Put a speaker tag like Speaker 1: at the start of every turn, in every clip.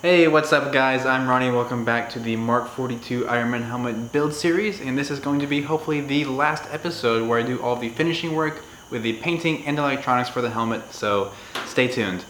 Speaker 1: Hey, what's up guys? I'm Ronnie. Welcome back to the Mark 42 Ironman helmet build series, and this is going to be hopefully the last episode where I do all the finishing work with the painting and electronics for the helmet, so stay tuned.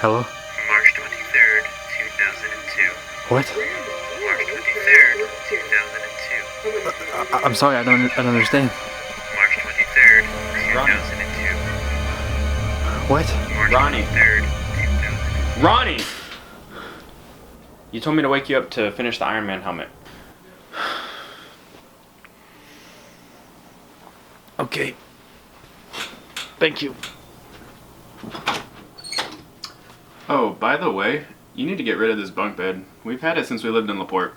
Speaker 1: Hello?
Speaker 2: March 23rd, 2002.
Speaker 1: What?
Speaker 2: March 23rd, 2002.
Speaker 1: I'm sorry, I don't understand.
Speaker 2: March 23rd, 2002.
Speaker 1: What?
Speaker 2: March
Speaker 3: Ronnie.
Speaker 2: 23rd, 2002.
Speaker 3: Ronnie! You told me to wake you up to finish the Iron Man helmet.
Speaker 1: Okay. Thank you.
Speaker 3: Oh, by the way, you need to get rid of this bunk bed. We've had it since we lived in LaPorte.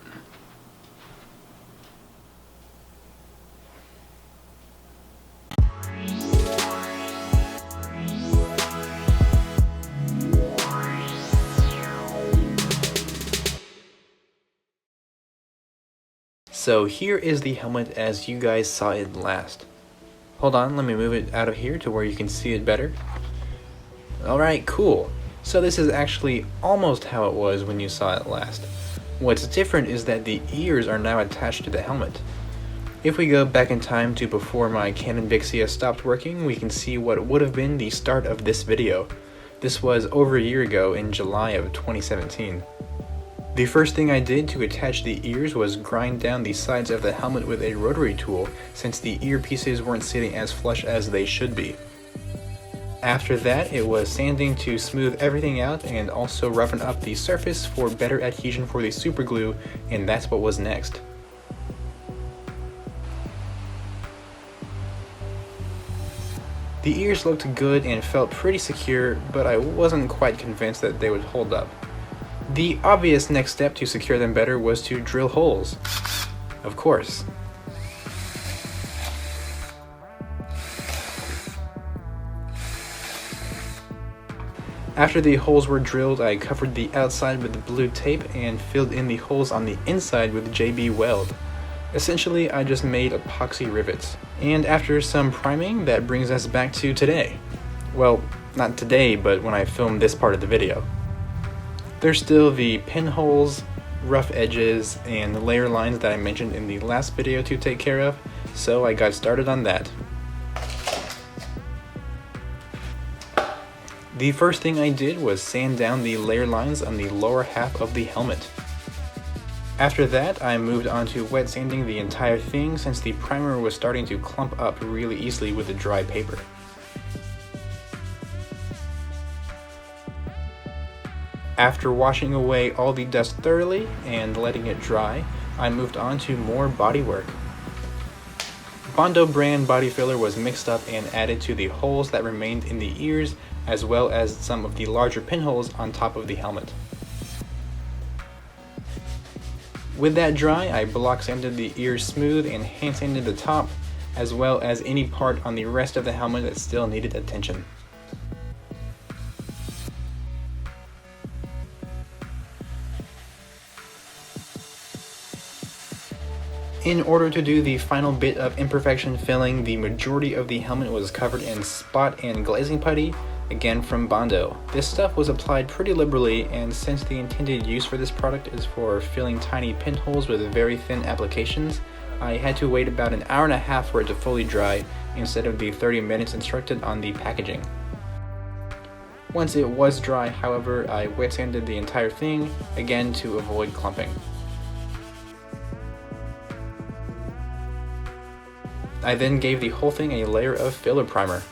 Speaker 1: So here is the helmet as you guys saw it last. Hold on, let me move it out of here to where you can see it better. Alright, cool. So this is actually almost how it was when you saw it last. What's different is that the ears are now attached to the helmet. If we go back in time to before my Canon Vixia stopped working, we can see what would have been the start of this video. This was over a year ago in July of 2017. The first thing I did to attach the ears was grind down the sides of the helmet with a rotary tool, since the earpieces weren't sitting as flush as they should be. After that, it was sanding to smooth everything out and also roughen up the surface for better adhesion for the super glue, and that's what was next. The ears looked good and felt pretty secure, but I wasn't quite convinced that they would hold up. The obvious next step to secure them better was to drill holes. Of course. After the holes were drilled, I covered the outside with blue tape and filled in the holes on the inside with JB Weld. Essentially, I just made epoxy rivets. And after some priming, that brings us back to today. Well, not today, but when I filmed this part of the video. There's still the pinholes, rough edges, and layer lines that I mentioned in the last video to take care of, so I got started on that. The first thing I did was sand down the layer lines on the lower half of the helmet. After that, I moved on to wet sanding the entire thing since the primer was starting to clump up really easily with the dry paper. After washing away all the dust thoroughly and letting it dry, I moved on to more bodywork. Bondo brand body filler was mixed up and added to the holes that remained in the ears, as well as some of the larger pinholes on top of the helmet. With that dry, I block sanded the ears smooth and hand sanded the top, as well as any part on the rest of the helmet that still needed attention. In order to do the final bit of imperfection filling, the majority of the helmet was covered in spot and glazing putty, again from Bondo. This stuff was applied pretty liberally, and since the intended use for this product is for filling tiny pinholes with very thin applications, I had to wait about an hour and a half for it to fully dry instead of the 30 minutes instructed on the packaging. Once it was dry, however, I wet sanded the entire thing, again to avoid clumping. I then gave the whole thing a layer of filler primer.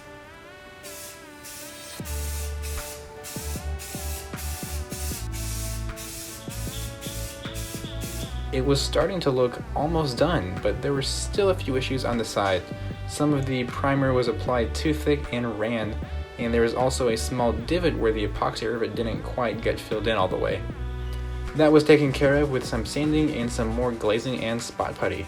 Speaker 1: It was starting to look almost done, but there were still a few issues on the side. Some of the primer was applied too thick and ran, and there was also a small divot where the epoxy rivet didn't quite get filled in all the way. That was taken care of with some sanding and some more glazing and spot putty.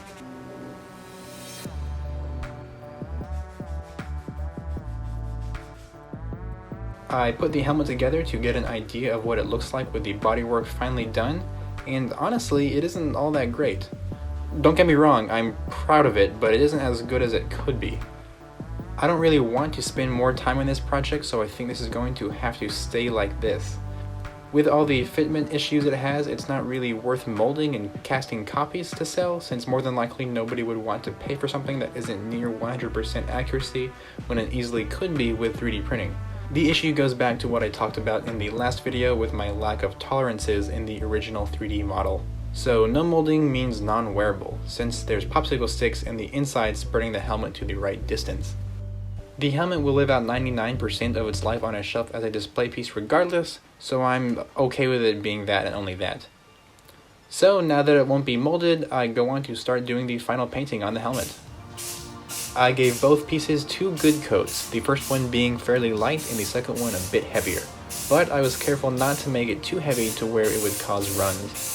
Speaker 1: I put the helmet together to get an idea of what it looks like with the bodywork finally done, and honestly, it isn't all that great. Don't get me wrong, I'm proud of it, but it isn't as good as it could be. I don't really want to spend more time on this project, so I think this is going to have to stay like this. With all the fitment issues it has, it's not really worth molding and casting copies to sell, since more than likely nobody would want to pay for something that isn't near 100% accuracy when it easily could be with 3D printing. The issue goes back to what I talked about in the last video with my lack of tolerances in the original 3D model. So no molding means non-wearable, since there's popsicle sticks in the inside spreading the helmet to the right distance. The helmet will live out 99% of its life on a shelf as a display piece regardless, so I'm okay with it being that and only that. So now that it won't be molded, I go on to start doing the final painting on the helmet. I gave both pieces 2 good coats, the first one being fairly light and the second one a bit heavier, but I was careful not to make it too heavy to where it would cause runs.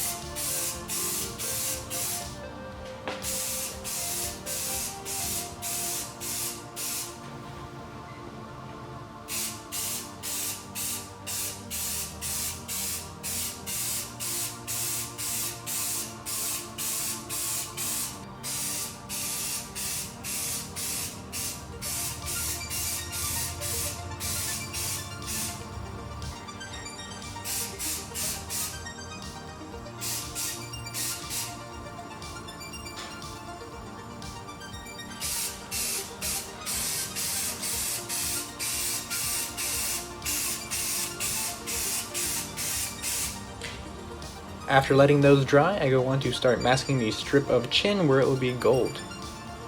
Speaker 1: After letting those dry, I go on to start masking the strip of chin where it will be gold.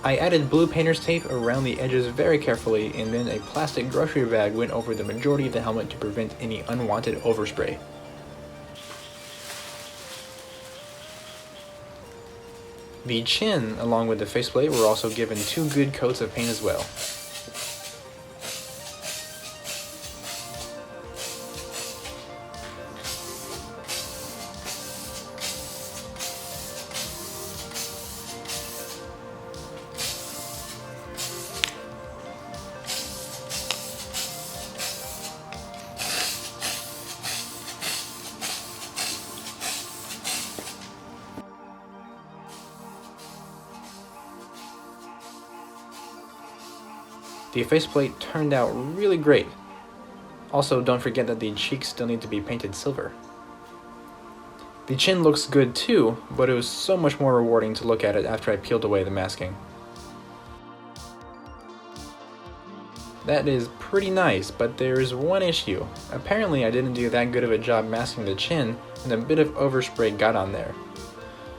Speaker 1: I added blue painter's tape around the edges very carefully, and then a plastic grocery bag went over the majority of the helmet to prevent any unwanted overspray. The chin, along with the faceplate, were also given 2 good coats of paint as well. The faceplate turned out really great. Also, don't forget that the cheeks still need to be painted silver. The chin looks good too, but it was so much more rewarding to look at it after I peeled away the masking. That is pretty nice, but there is one issue. Apparently I didn't do that good of a job masking the chin, and a bit of overspray got on there.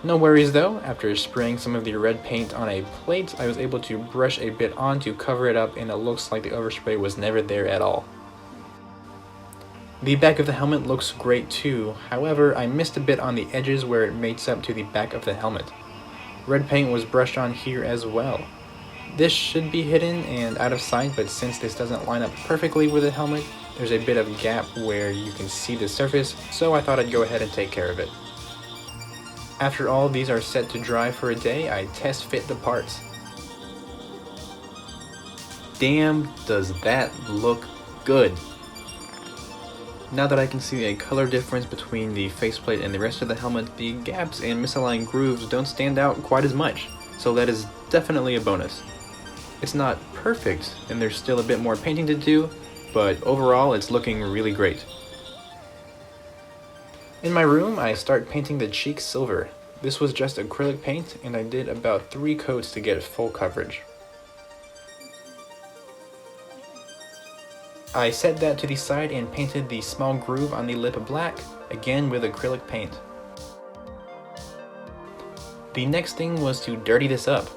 Speaker 1: No worries though, after spraying some of the red paint on a plate, I was able to brush a bit on to cover it up, and it looks like the overspray was never there at all. The back of the helmet looks great too, however I missed a bit on the edges where it mates up to the back of the helmet. Red paint was brushed on here as well. This should be hidden and out of sight, but since this doesn't line up perfectly with the helmet, there's a bit of gap where you can see the surface, so I thought I'd go ahead and take care of it. After all these are set to dry for a day, I test fit the parts. Damn, does that look good! Now that I can see a color difference between the faceplate and the rest of the helmet, the gaps and misaligned grooves don't stand out quite as much, so that is definitely a bonus. It's not perfect, and there's still a bit more painting to do, but overall it's looking really great. In my room, I start painting the cheeks silver. This was just acrylic paint, and I did about 3 coats to get full coverage. I set that to the side and painted the small groove on the lip black, again with acrylic paint. The next thing was to dirty this up.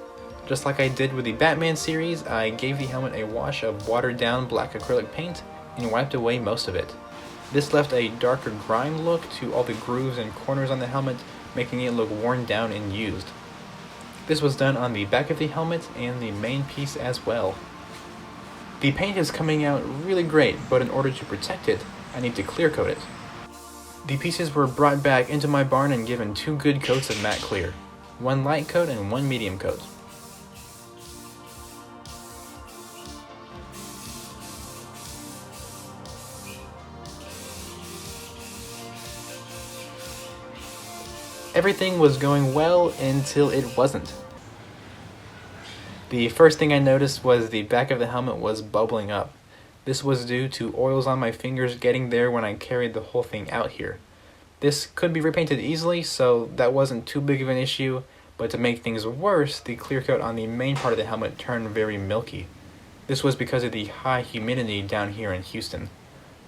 Speaker 1: Just like I did with the Batman series, I gave the helmet a wash of watered down black acrylic paint and wiped away most of it. This left a darker grime look to all the grooves and corners on the helmet, making it look worn down and used. This was done on the back of the helmet and the main piece as well. The paint is coming out really great, but in order to protect it, I need to clear coat it. The pieces were brought back into my barn and given 2 good coats of matte clear, 1 light coat and 1 medium coat. Everything was going well until it wasn't. The first thing I noticed was the back of the helmet was bubbling up. This was due to oils on my fingers getting there when I carried the whole thing out here. This could be repainted easily, so that wasn't too big of an issue, but to make things worse, the clear coat on the main part of the helmet turned very milky. This was because of the high humidity down here in Houston.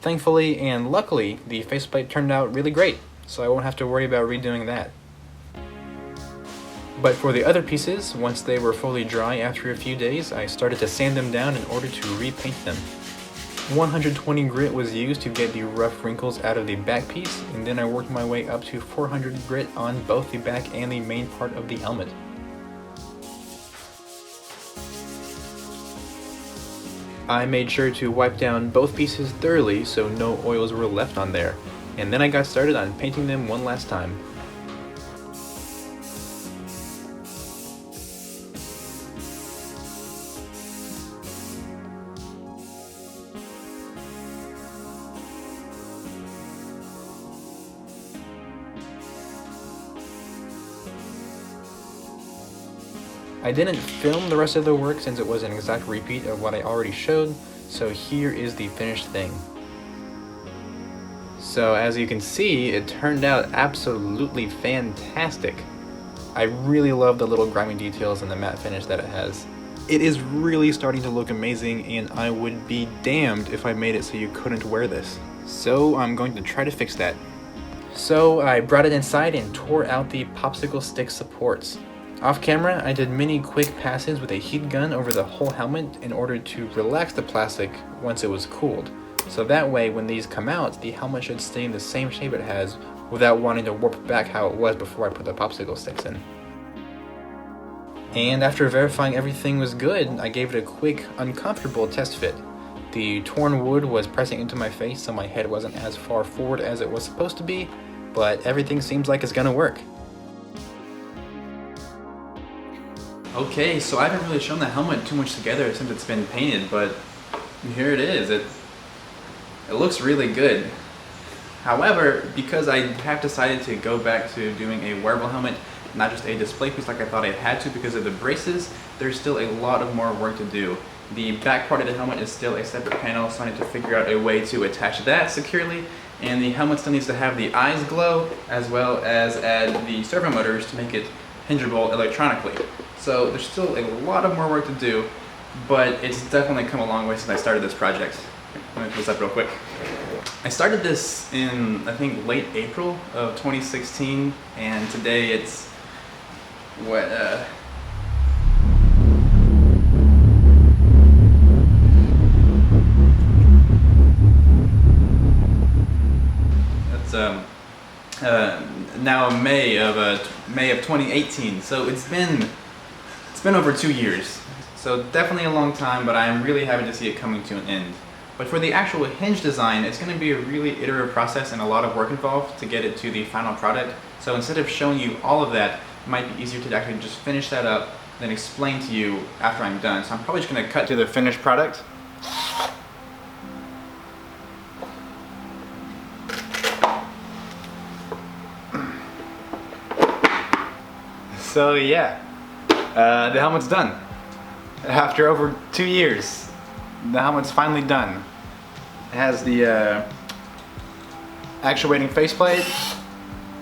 Speaker 1: Thankfully and luckily, the faceplate turned out really great, so I won't have to worry about redoing that. But for the other pieces, once they were fully dry after a few days, I started to sand them down in order to repaint them. 120 grit was used to get the rough wrinkles out of the back piece, and then I worked my way up to 400 grit on both the back and the main part of the helmet. I made sure to wipe down both pieces thoroughly so no oils were left on there, and then I got started on painting them one last time. I didn't film the rest of the work since it was an exact repeat of what I already showed, so here is the finished thing. So as you can see, it turned out absolutely fantastic. I really love the little grimy details and the matte finish that it has. It is really starting to look amazing, and I would be damned if I made it so you couldn't wear this. So I'm going to try to fix that. So I brought it inside and tore out the popsicle stick supports. Off camera, I did many quick passes with a heat gun over the whole helmet in order to relax the plastic once it was cooled. So that way, when these come out, the helmet should stay in the same shape it has without wanting to warp back how it was before I put the popsicle sticks in. And after verifying everything was good, I gave it a quick, uncomfortable test fit. The torn wood was pressing into my face so my head wasn't as far forward as it was supposed to be, but everything seems like it's gonna work. Okay, so I haven't really shown the helmet too much together since it's been painted, but here it is. It looks really good. However, because I have decided to go back to doing a wearable helmet, not just a display piece like I thought I had to because of the braces, there's still a lot of more work to do. The back part of the helmet is still a separate panel, so I need to figure out a way to attach that securely, and the helmet still needs to have the eyes glow, as well as add the servo motors to make it hingeable electronically. So there's still a lot of more work to do, but it's definitely come a long way since I started this project. Let me put this up real quick. I started this in, I think, late April of 2016, and today it's, what, now May of 2018. So it's been over 2 years. So So definitely a long time, but I'm really happy to see it coming to an end. But for the actual hinge design, it's going to be a really iterative process and a lot of work involved to get it to the final product. So instead of showing you all of that, it might be easier to actually just finish that up, then explain to you after I'm done. So I'm probably just going to cut to the finished product. So yeah, the helmet's done. After over 2 years, the helmet's finally done. It has the actuating faceplate,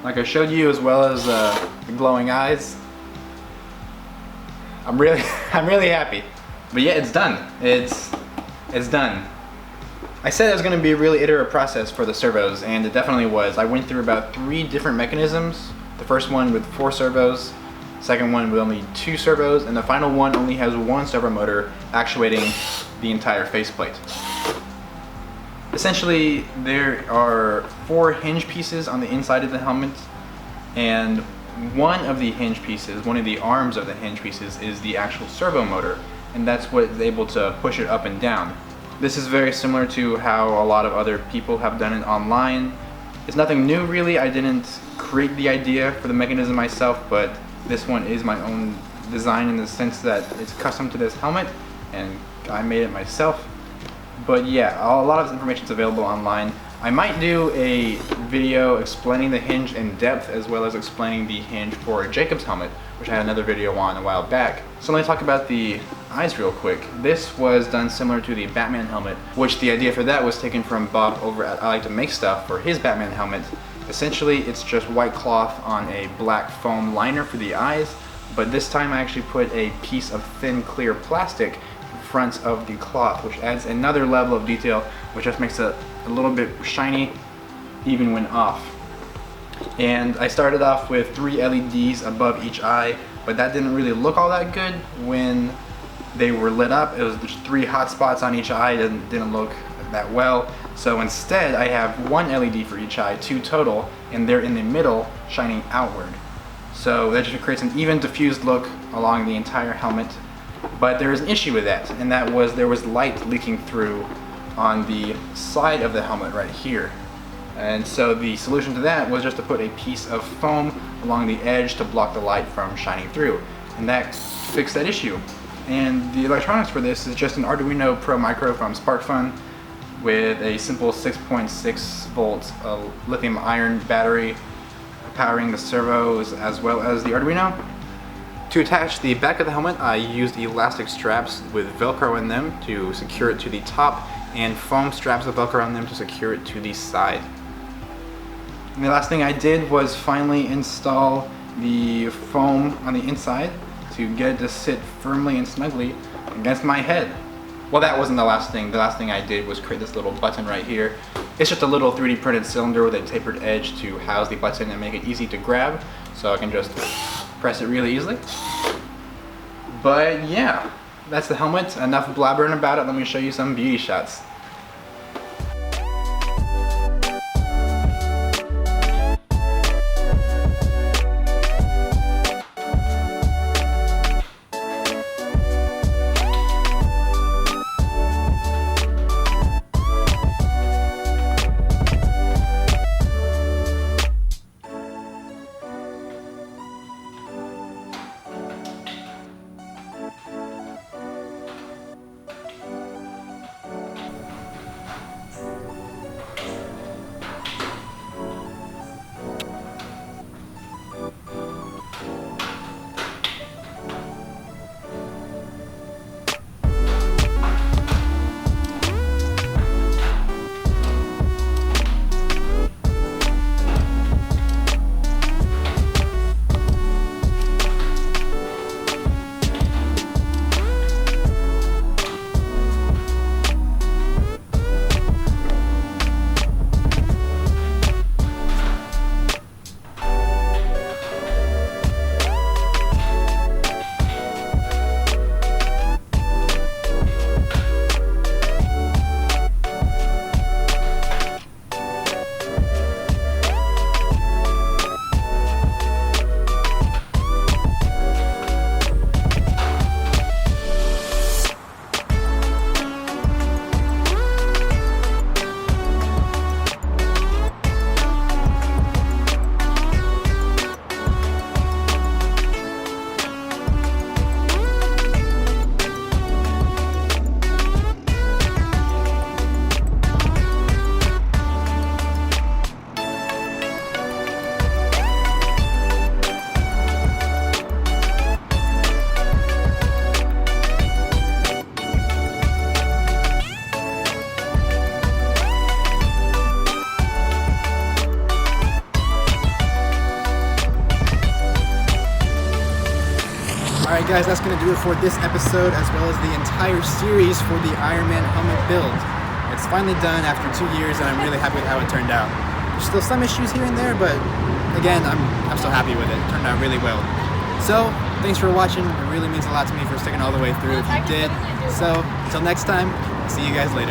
Speaker 1: like I showed you, as well as the glowing eyes. I'm really happy. But yeah, it's done. It's done. I said it was going to be a really iterative process for the servos, and it definitely was. I went through about 3 different mechanisms. The first one with 4 servos, second one with only 2 servos, and the final one only has 1 servo motor actuating the entire faceplate. Essentially, there are 4 hinge pieces on the inside of the helmet, and one of the hinge pieces, one of the arms of the hinge pieces, is the actual servo motor, and that's what is able to push it up and down. This is very similar to how a lot of other people have done it online. It's nothing new really. I didn't create the idea for the mechanism myself, but this one is my own design in the sense that it's custom to this helmet and I made it myself. But yeah, a lot of this information is available online. I might do a video explaining the hinge in depth, as well as explaining the hinge for a Jacob's helmet, which I had another video on a while back. So let me talk about the eyes real quick. This was done similar to the Batman helmet, which the idea for that was taken from Bob over at I Like to Make Stuff for his Batman helmet. Essentially, it's just white cloth on a black foam liner for the eyes, but this time I actually put a piece of thin clear plastic in front of the cloth, which adds another level of detail, which just makes it a little bit shiny even when off. And I started off with 3 LEDs above each eye, but that didn't really look all that good when they were lit up. It was just 3 hot spots on each eye. It didn't look that well. So instead I have 1 LED for each eye, 2 total, and they're in the middle shining outward. So that just creates an even diffused look along the entire helmet. But there was an issue with that, and that was there was light leaking through on the side of the helmet right here. And so the solution to that was just to put a piece of foam along the edge to block the light from shining through. And that fixed that issue. And the electronics for this is just an Arduino Pro Micro from SparkFun with a simple 6.6 volt lithium iron battery powering the servos as well as the Arduino. To attach the back of the helmet, I used elastic straps with Velcro in them to secure it to the top, and foam straps with Velcro on them to secure it to the side. And the last thing I did was finally install the foam on the inside to get it to sit firmly and snugly against my head. Well, that wasn't the last thing. The last thing I did was create this little button right here. It's just a little 3D printed cylinder with a tapered edge to house the button and make it easy to grab, so I can just press it really easily. But yeah, that's the helmet. Enough blabbering about it. Let me show you some beauty shots. Alright guys, that's going to do it for this episode as well as the entire series for the Iron Man helmet build. It's finally done after 2 years and I'm really happy with how it turned out. There's still some issues here and there, but again, I'm still happy with it. It turned out really well. So, thanks for watching. It really means a lot to me for sticking all the way through if you did. So, until next time, I'll see you guys later.